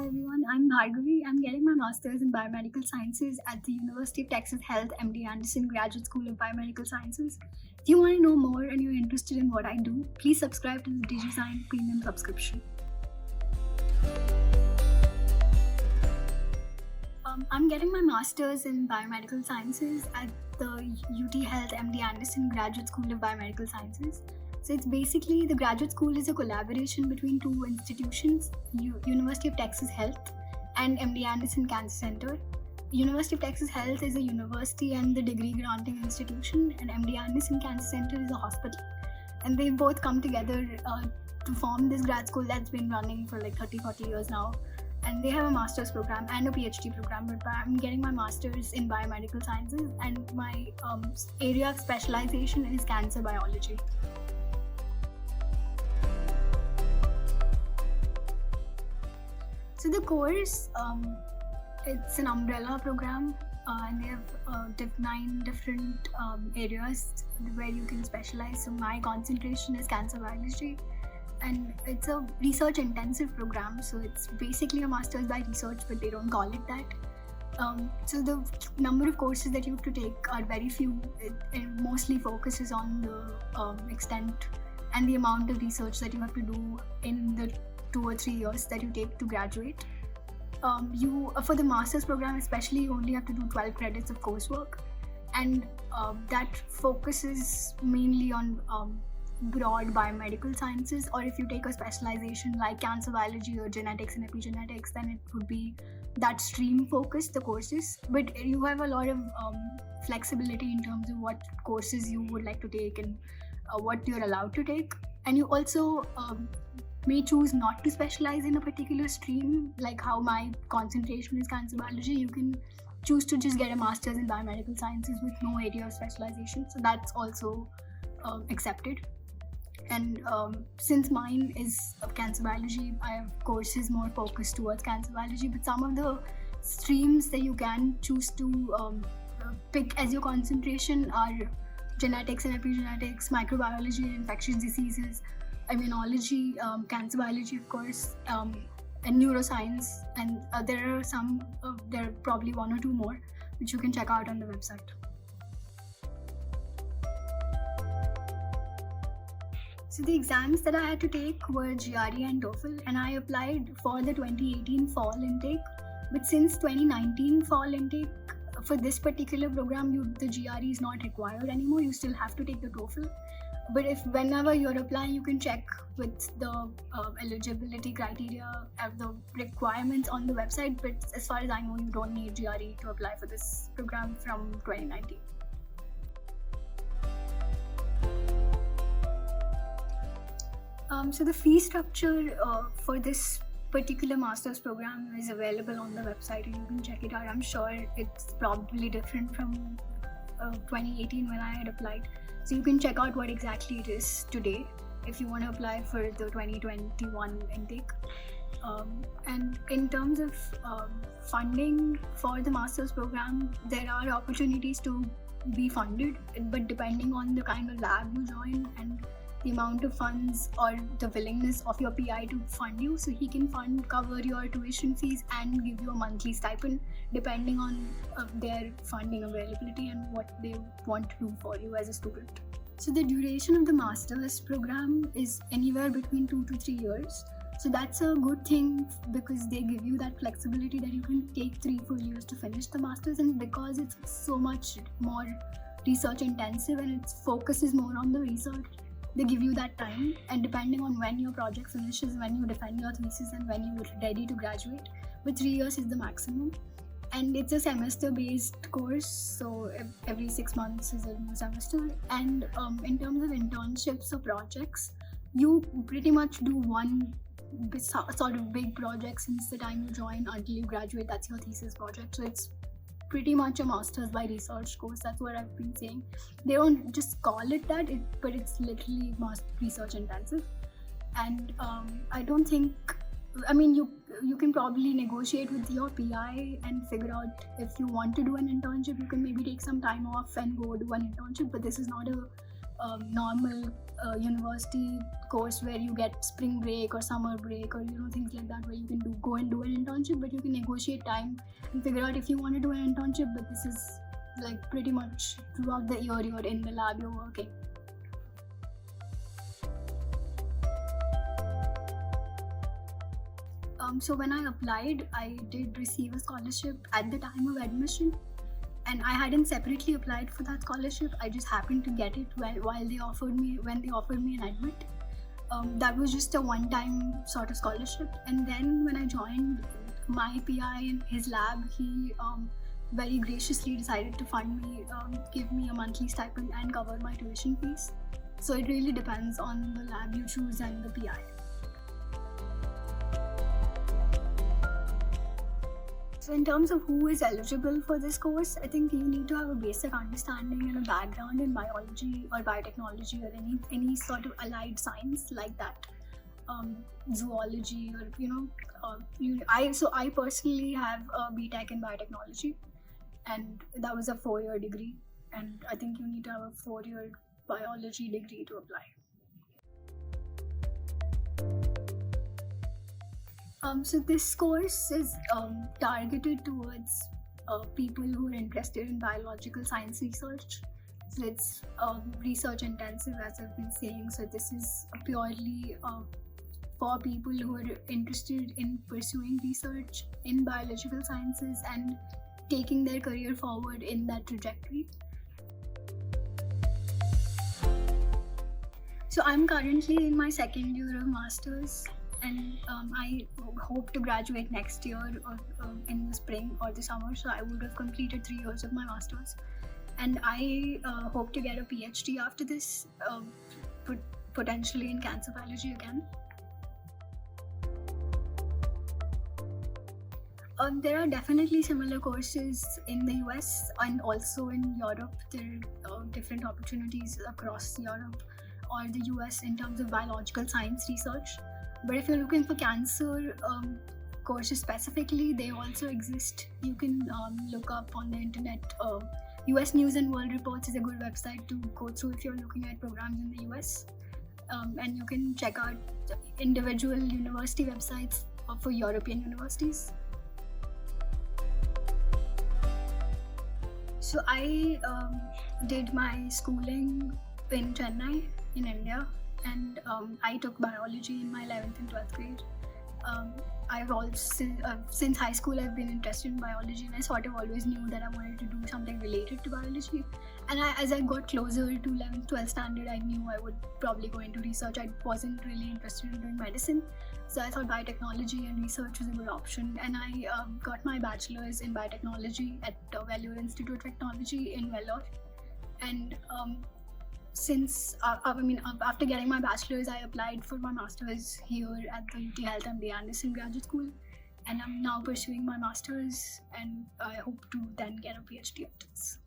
Hi everyone, I'm Bhargavi. I'm getting my master's in biomedical sciences at the University of Texas Health MD Anderson Graduate School of Biomedical Sciences. If you want to know more and you're interested in what I do, please subscribe to the DigiSign Premium subscription. I'm getting my master's in biomedical sciences at the UT Health MD Anderson Graduate School of Biomedical Sciences. So it's basically, the graduate school is a collaboration between two institutions, University of Texas Health and MD Anderson Cancer Center. University of Texas Health is a university and the degree granting institution, and MD Anderson Cancer Center is a hospital. And they've both come together to form this grad school that's been running for like 30-40 years now. And they have a master's program and a PhD program, but I'm getting my master's in biomedical sciences, and my area of specialization is cancer biology. So the course, it's an umbrella program, and they have 9 different areas where you can specialize. So my concentration is cancer biology, and it's a research intensive program. So it's basically a master's by research, but they don't call it that. So the number of courses that you have to take are very few. It mostly focuses on the extent and the amount of research that you have to do in the 2 or 3 years that you take to graduate. For the master's program especially, you only have to do 12 credits of coursework, and that focuses mainly on broad biomedical sciences. Or if you take a specialization like cancer biology or genetics and epigenetics, then it would be that stream focused, the courses. But you have a lot of flexibility in terms of what courses you would like to take and what you're allowed to take. And you also may choose not to specialize in a particular stream, like how my concentration is cancer biology. You can choose to just get a master's in biomedical sciences with no area of specialization, so that's also accepted. And since mine is cancer biology, I have courses more focused towards cancer biology, but some of the streams that you can choose to pick as your concentration are genetics and epigenetics, microbiology and infectious diseases, immunology, cancer biology, of course, and neuroscience. And there are probably 1 or 2 more, which you can check out on the website. So the exams that I had to take were GRE and TOEFL, and I applied for the 2018 fall intake. But since 2019 fall intake, for this particular program, the GRE is not required anymore. You still have to take the TOEFL. But whenever you're applying, you can check with the eligibility criteria of the requirements on the website. But as far as I know, you don't need GRE to apply for this program from 2019. So the fee structure for this particular master's program is available on the website, and you can check it out. I'm sure it's probably different from 2018 when I had applied. So you can check out what exactly it is today if you want to apply for the 2021 intake. And in terms of funding for the master's program, there are opportunities to be funded, but depending on the kind of lab you join and the amount of funds or the willingness of your PI to fund you. So he can cover your tuition fees and give you a monthly stipend depending on their funding availability and what they want to do for you as a student. So the duration of the master's program is anywhere between 2 to 3 years. So that's a good thing because they give you that flexibility that you can take 3 full years to finish the master's, and because it's so much more research intensive and its focus is more on the research, they give you that time. And depending on when your project finishes, when you defend your thesis, and when you're ready to graduate, but 3 years is the maximum. And it's a semester-based course, so every 6 months is a new semester. And in terms of internships or projects, you pretty much do one sort of big project since the time you join until you graduate. That's your thesis project. So it's pretty much a master's by research course. That's what I've been saying. They don't just call it that, but it's literally research intensive. And I don't think, you can probably negotiate with your PI and figure out if you want to do an internship. You can maybe take some time off and go do an internship, but this is not a normal university course where you get spring break or summer break, or things like that, where you can go and do an internship, but you can negotiate time and figure out if you want to do an internship. But this is like pretty much throughout the year you're in the lab, you're working. So when I applied, I did receive a scholarship at the time of admission, and I hadn't separately applied for that scholarship. I just happened to get it when they offered me an admit. That was just a one-time sort of scholarship. And then when I joined my PI in his lab, he very graciously decided to fund me, give me a monthly stipend and cover my tuition fees. So it really depends on the lab you choose and the PI. So in terms of who is eligible for this course, I think you need to have a basic understanding and a background in biology or biotechnology or any sort of allied science like that, zoology, or I personally have a BTech in biotechnology, and that was a 4-year degree, and I think you need to have a 4-year biology degree to apply. So this course is targeted towards people who are interested in biological science research. So it's research intensive, as I've been saying. So this is purely for people who are interested in pursuing research in biological sciences and taking their career forward in that trajectory. So I'm currently in my second year of masters, and I hope to graduate next year or in the spring or the summer. So I would have completed 3 years of my masters, and I hope to get a PhD after this, potentially in cancer biology again. There are definitely similar courses in the US and also in Europe. There are different opportunities across Europe or the US in terms of biological science research. But if you're looking for cancer courses specifically, they also exist. You can look up on the internet. US News and World Reports is a good website to go through if you're looking at programs in the US. And you can check out individual university websites for European universities. So I did my schooling in Chennai in India, and I took biology in my 11th and 12th grade. I've also, since high school, I've been interested in biology, and I sort of always knew that I wanted to do something related to biology. And as I got closer to 11th, 12th standard, I knew I would probably go into research. I wasn't really interested in doing medicine, so I thought biotechnology and research was a good option. And I got my bachelor's in biotechnology at Vellore Institute of Technology in Vellore. And after getting my bachelor's, I applied for my master's here at the UT Health MD Anderson Graduate School, and I'm now pursuing my master's, and I hope to then get a PhD after this.